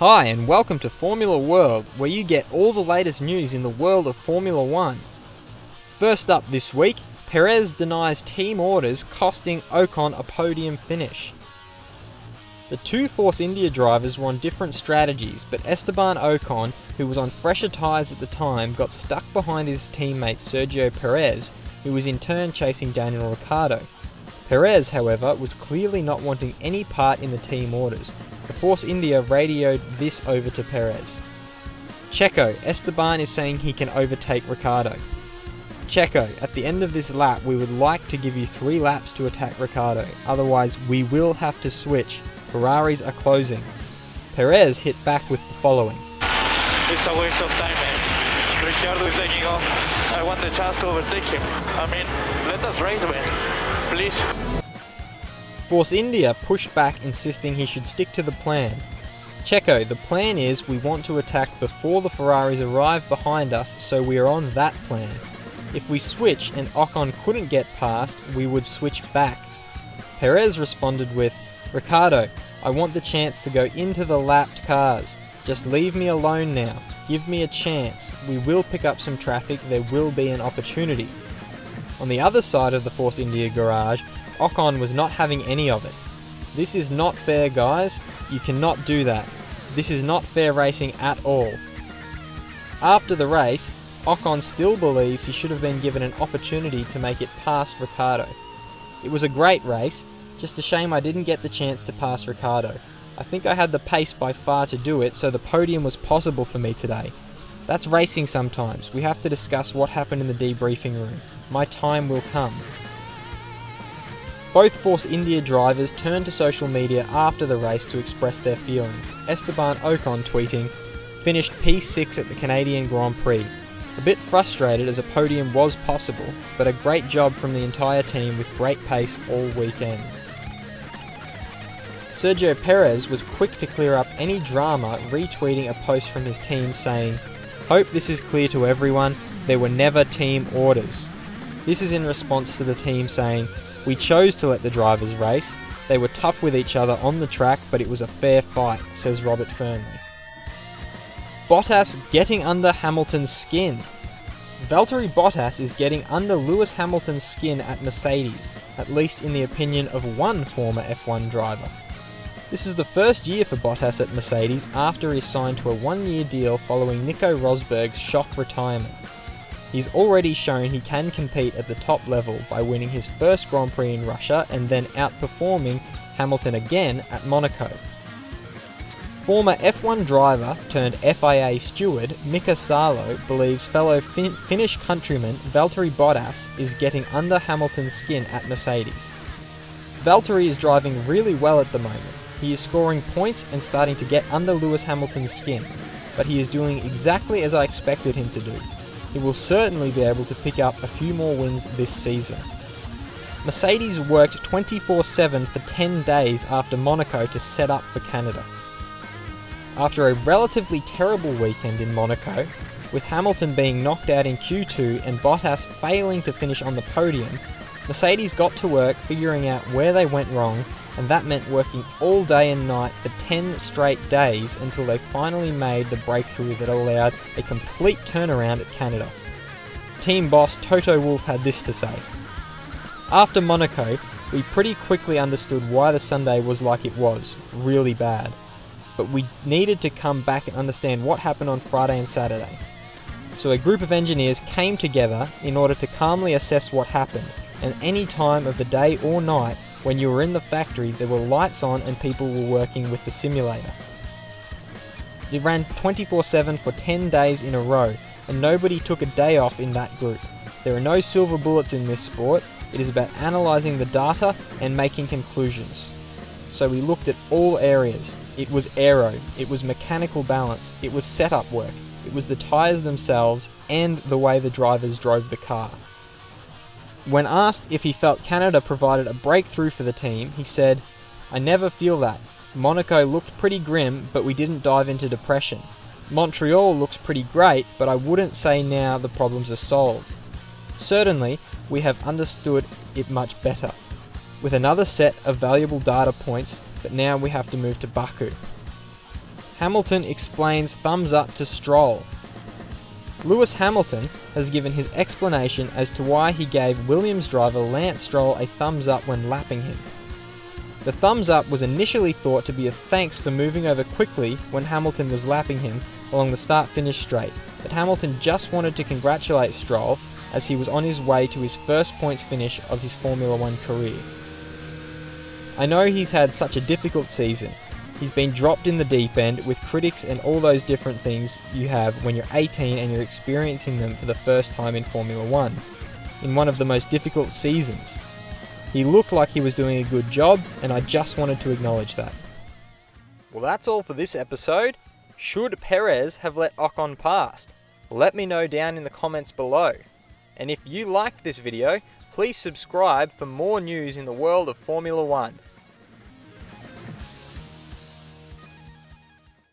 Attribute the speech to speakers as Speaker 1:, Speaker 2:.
Speaker 1: Hi and welcome to Formula World, where you get all the latest news in the world of Formula 1. First up this week, Perez denies team orders, costing Ocon a podium finish. The two Force India drivers were on different strategies, but Esteban Ocon, who was on fresher tyres at the time, got stuck behind his teammate Sergio Perez, who was in turn chasing Daniel Ricciardo. Perez, however, was clearly not wanting any part in the team orders. The Force India radioed this over to Perez. Checo, Esteban is saying he can overtake Ricciardo. Checo, at the end of this lap we would like to give you 3 laps to attack Ricciardo, otherwise we will have to switch. Ferraris are closing. Perez hit back with the following.
Speaker 2: It's a waste of time, man. Ricciardo is taking off. I want the chance to overtake him. Let us race, man. Please.
Speaker 1: Force India pushed back, insisting he should stick to the plan. Checo, the plan is we want to attack before the Ferraris arrive behind us, so we are on that plan. If we switch and Ocon couldn't get past, we would switch back. Perez responded with, Ricciardo, I want the chance to go into the lapped cars. Just leave me alone now. Give me a chance. We will pick up some traffic. There will be an opportunity. On the other side of the Force India garage, Ocon was not having any of it. This is not fair, guys. You cannot do that. This is not fair racing at all. After the race, Ocon still believes he should have been given an opportunity to make it past Ricciardo. It was a great race, just a shame I didn't get the chance to pass Ricciardo. I think I had the pace by far to do it, so the podium was possible for me today. That's racing sometimes. We have to discuss what happened in the debriefing room. My time will come. Both Force India drivers turned to social media after the race to express their feelings. Esteban Ocon tweeting, finished P6 at the Canadian Grand Prix. A bit frustrated as a podium was possible, but a great job from the entire team with great pace all weekend. Sergio Perez was quick to clear up any drama, retweeting a post from his team saying, hope this is clear to everyone, there were never team orders. This is in response to the team saying, we chose to let the drivers race. They were tough with each other on the track, but it was a fair fight, says Robert Fernley. Bottas getting under Hamilton's skin. Valtteri Bottas is getting under Lewis Hamilton's skin at Mercedes, at least in the opinion of one former F1 driver. This is the first year for Bottas at Mercedes after he signed to a 1-year deal following Nico Rosberg's shock retirement. He's already shown he can compete at the top level by winning his first Grand Prix in Russia and then outperforming Hamilton again at Monaco. Former F1 driver turned FIA steward Mika Salo believes fellow Finnish countryman Valtteri Bottas is getting under Hamilton's skin at Mercedes. Valtteri is driving really well at the moment. He is scoring points and starting to get under Lewis Hamilton's skin, but he is doing exactly as I expected him to do. He will certainly be able to pick up a few more wins this season. Mercedes worked 24/7 for 10 days after Monaco to set up for Canada. After a relatively terrible weekend in Monaco, with Hamilton being knocked out in Q2 and Bottas failing to finish on the podium, Mercedes got to work figuring out where they went wrong, and that meant working all day and night for 10 straight days until they finally made the breakthrough that allowed a complete turnaround at Canada. Team boss Toto Wolff had this to say. After Monaco, we pretty quickly understood why the Sunday was like it was, really bad. But we needed to come back and understand what happened on Friday and Saturday. So a group of engineers came together in order to calmly assess what happened, and any time of the day or night when you were in the factory, there were lights on and people were working with the simulator. It ran 24/7 for 10 days in a row, and nobody took a day off in that group. There are no silver bullets in this sport. It is about analysing the data and making conclusions. So we looked at all areas. It was aero, it was mechanical balance, it was setup work, it was the tyres themselves, and the way the drivers drove the car. When asked if he felt Canada provided a breakthrough for the team, he said, I never feel that. Monaco looked pretty grim, but we didn't dive into depression. Montreal looks pretty great, but I wouldn't say now the problems are solved. Certainly, we have understood it much better, with another set of valuable data points, but now we have to move to Baku. Hamilton explains thumbs up to Stroll. Lewis Hamilton has given his explanation as to why he gave Williams driver Lance Stroll a thumbs up when lapping him. The thumbs up was initially thought to be a thanks for moving over quickly when Hamilton was lapping him along the start-finish straight, but Hamilton just wanted to congratulate Stroll as he was on his way to his first points finish of his Formula 1 career. I know he's had such a difficult season. He's been dropped in the deep end with critics and all those different things you have when you're 18 and you're experiencing them for the first time in Formula 1, in one of the most difficult seasons. He looked like he was doing a good job, and I just wanted to acknowledge that. Well, that's all for this episode. Should Perez have let Ocon past? Let me know down in the comments below. And if you liked this video, please subscribe for more news in the world of Formula 1.